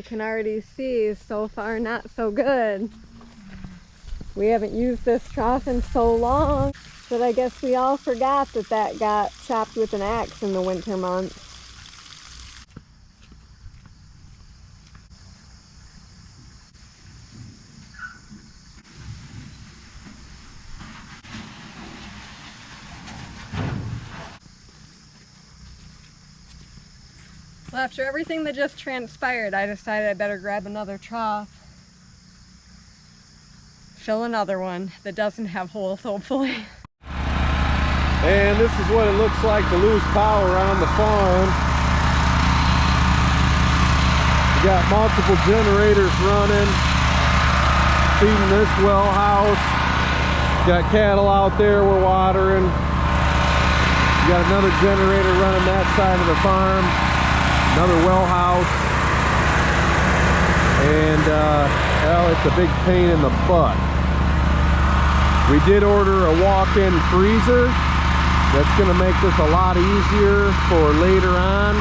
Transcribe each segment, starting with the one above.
I can already see so far not so good. We haven't used this trough in so long, but I guess we all forgot that got chopped with an axe in the winter months. Well, after everything that just transpired, I decided I better grab another trough. Fill another one that doesn't have holes, hopefully. And this is what it looks like to lose power on the farm. We got multiple generators running, feeding this well house. Got cattle out there we're watering. We got another generator running that side of the farm. Another well house. And well, it's a big pain in the butt. We did order a walk-in freezer. That's going to make this a lot easier for later on.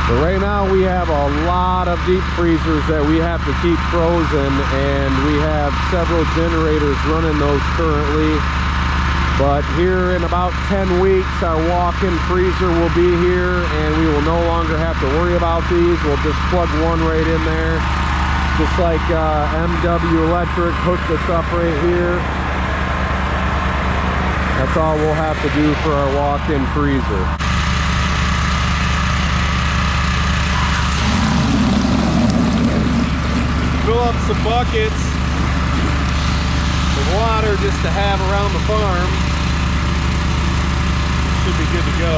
But right now we have a lot of deep freezers that we have to keep frozen, and we have several generators running those currently. But here in about 10 weeks, our walk-in freezer will be here, and we will no longer have to worry about these. We'll just plug one right in there. Just like MW Electric hooked us up right here. That's all we'll have to do for our walk-in freezer. Fill up some buckets of water just to have around the farm. Should be good to go.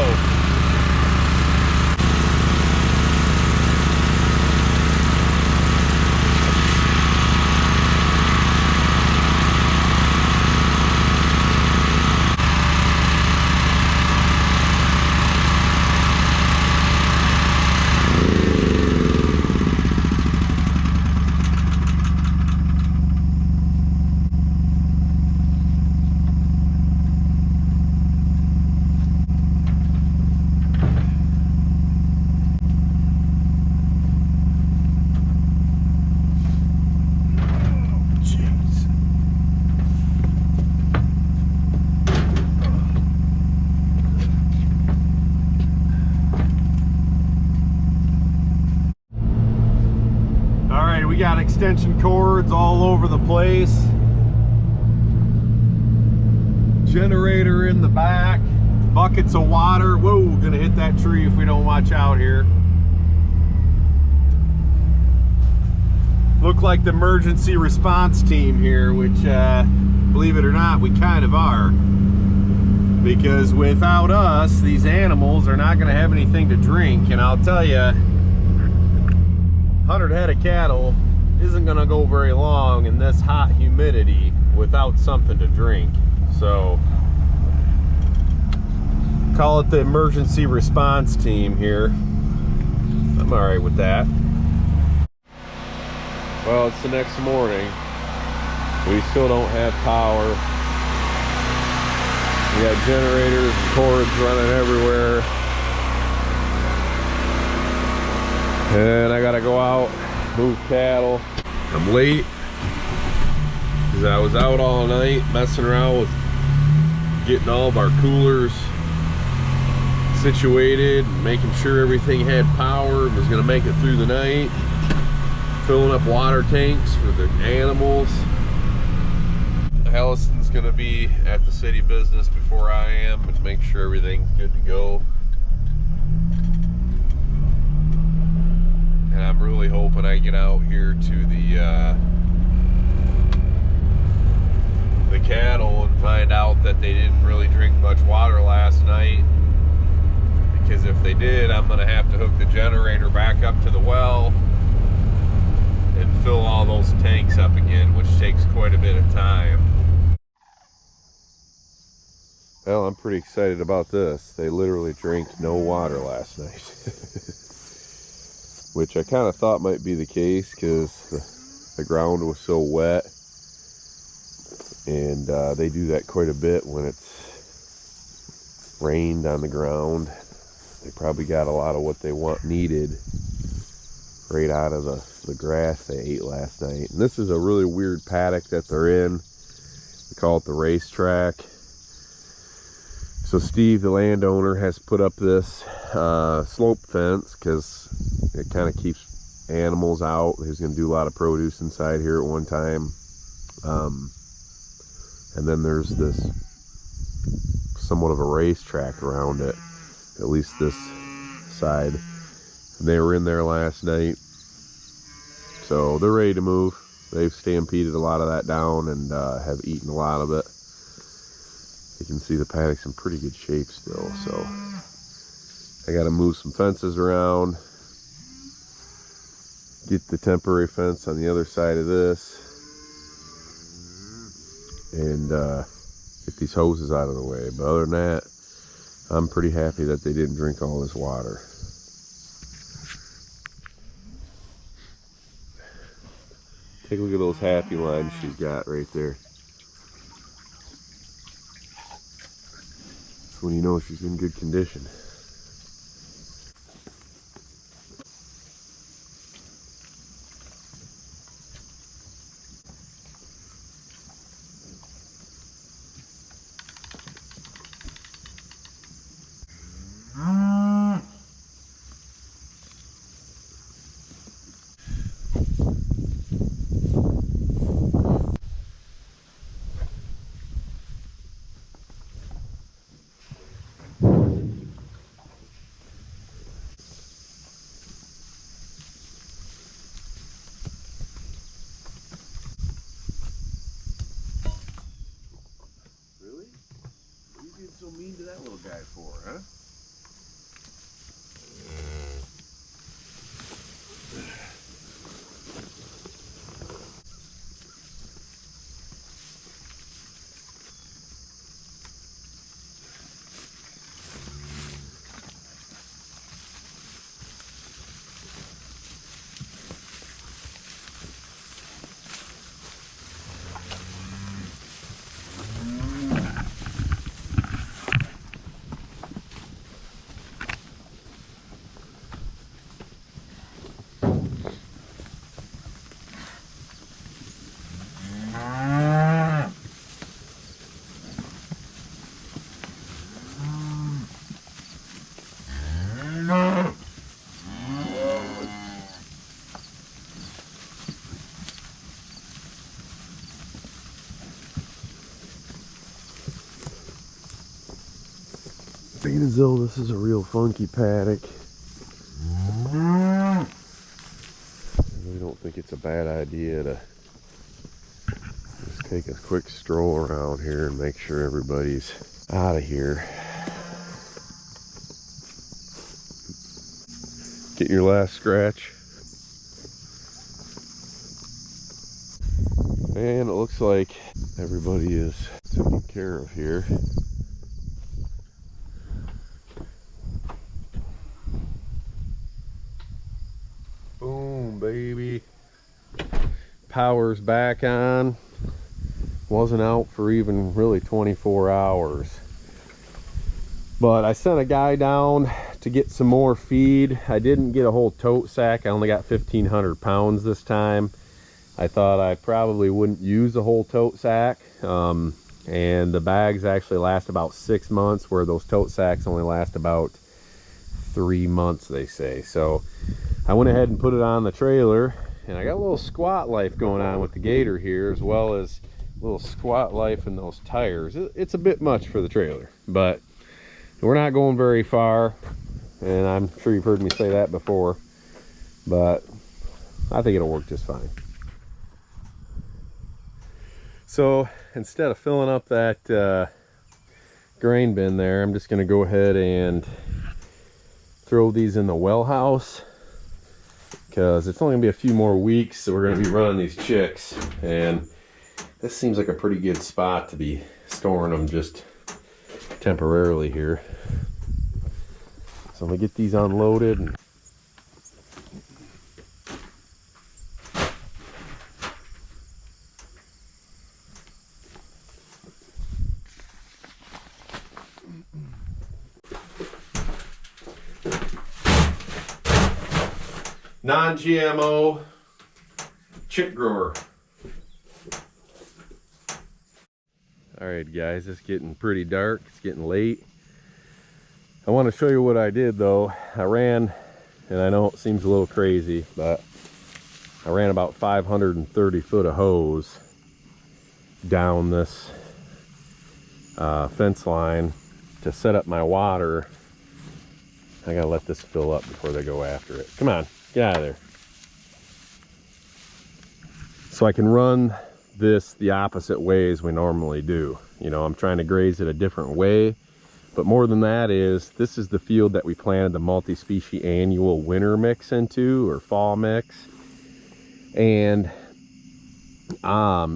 We got extension cords all over the place. Generator in the back. Buckets of water. Whoa, gonna hit that tree if we don't watch out here. Look like the emergency response team here, which believe it or not, we kind of are. Because without us, these animals are not gonna have anything to drink. And I'll tell you, 100 head of cattle isn't gonna go very long in this hot humidity without something to drink. So call it the emergency response team here. I'm all right with that. Well, it's the next morning. We still don't have power. We got generators and cords running everywhere. And I gotta go out, move cattle. I'm late because I was out all night messing around with getting all of our coolers situated, making sure everything had power and was gonna make it through the night, filling up water tanks for the animals. Allison's gonna be at the city business before I am and make sure everything's good to go. And I'm really hoping I get out here to the cattle and find out that they didn't really drink much water last night. Because if they did, I'm gonna have to hook the generator back up to the well and fill all those tanks up again, which takes quite a bit of time. Well, I'm pretty excited about this. They literally drank no water last night. Which I kind of thought might be the case because the ground was so wet. And they do that quite a bit when it's rained on the ground. They probably got a lot of what they want needed right out of the grass they ate last night. And this is a really weird paddock that they're in. They call it the racetrack. So Steve, the landowner, has put up this slope fence because it kind of keeps animals out. He's going to do a lot of produce inside here at one time. And then there's this somewhat of a racetrack around it, at least this side. And they were in there last night, so they're ready to move. They've stampeded a lot of that down and have eaten a lot of it. You can see the paddock's in pretty good shape still, so I got to move some fences around, get the temporary fence on the other side of this, and get these hoses out of the way. But other than that, I'm pretty happy that they didn't drink all this water. Take a look at those happy lines she's got right there. That's when you know she's in good condition. So mean to that little guy for, huh? Being as though this is a real funky paddock, I really don't think it's a bad idea to just take a quick stroll around here and make sure everybody's out of here. Get your last scratch. And it looks like everybody is taken care of here. Boom, baby. Power's back on. Wasn't out for even really 24 hours. But I sent a guy down to get some more feed. I didn't get a whole tote sack. I only got 1,500 pounds this time. I thought I probably wouldn't use a whole tote sack. And the bags actually last about 6 months, where those tote sacks only last about 3 months, they say. So I went ahead and put it on the trailer, and I got a little squat life going on with the Gator here, as well as a little squat life in those tires. It's a bit much for the trailer, but we're not going very far, and I'm sure you've heard me say that before, but I think it'll work just fine. So instead of filling up that grain bin there, I'm just going to go ahead and throw these in the well house, because it's only gonna be a few more weeks, so we're gonna be running these chicks, and this seems like a pretty good spot to be storing them just temporarily here. So I'm gonna get these unloaded and non-GMO chick grower. All right, guys, it's getting pretty dark. It's getting late. I want to show you what I did though. I ran, and I know it seems a little crazy, but I ran about 530 foot of hose down this fence line to set up my water. I gotta let this fill up before they go after it. Come on, get out of there. So I can run this the opposite way as we normally do. You know, I'm trying to graze it a different way, but more than that is, this is the field that we planted the multi-species annual winter mix into, or fall mix. And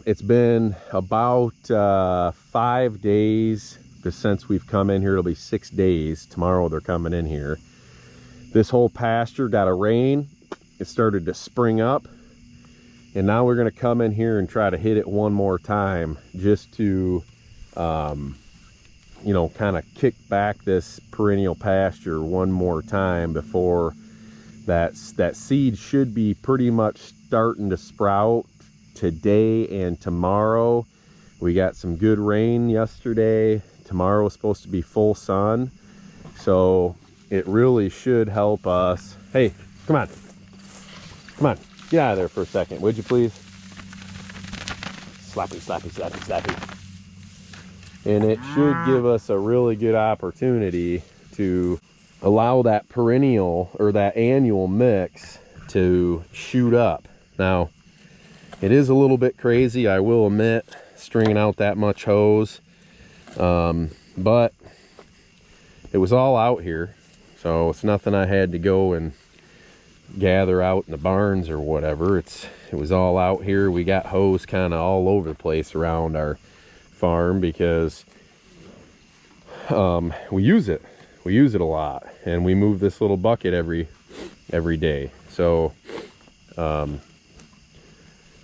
it's been about 5 days since we've come in here. It'll be 6 days. Tomorrow they're coming in here. This whole pasture got a rain. It started to spring up. And now we're going to come in here and try to hit it one more time, just to, you know, kind of kick back this perennial pasture one more time before that seed should be pretty much starting to sprout today and tomorrow. We got some good rain yesterday. Tomorrow is supposed to be full sun. So it really should help us. Hey, come on. Come on. Get out of there for a second, would you please? Slappy, slappy, slappy, slappy. And it should give us a really good opportunity to allow that perennial or that annual mix to shoot up. Now, it is a little bit crazy, I will admit, stringing out that much hose. But it was all out here, so it's nothing I had to go and gather out in the barns or whatever. It was all out here. We got hose kind of all over the place around our farm because we use it a lot, and we move this little bucket every day. So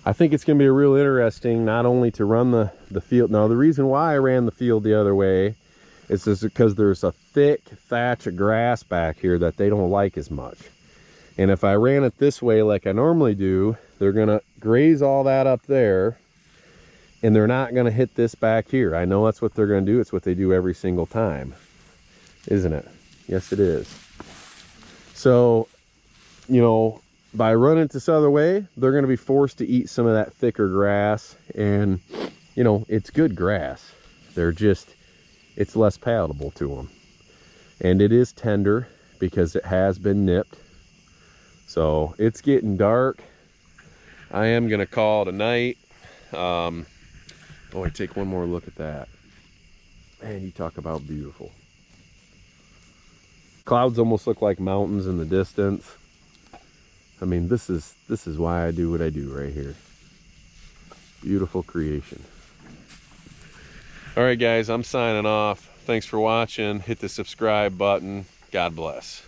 I think it's going to be real interesting, not only to run the field. Now, the reason why I ran the field the other way is just because there's a thick thatch of grass back here that they don't like as much. And if I ran it this way like I normally do, they're going to graze all that up there, and they're not going to hit this back here. I know that's what they're going to do. It's what they do every single time, isn't it? Yes, it is. So, you know, by running it this other way, they're going to be forced to eat some of that thicker grass. And, you know, it's good grass. It's less palatable to them. And it is tender because it has been nipped. So it's getting dark. I am going to call it a night. Oh, I take one more look at that. Man, you talk about beautiful. Clouds almost look like mountains in the distance. I mean, this is why I do what I do right here. Beautiful creation. All right, guys, I'm signing off. Thanks for watching. Hit the subscribe button. God bless.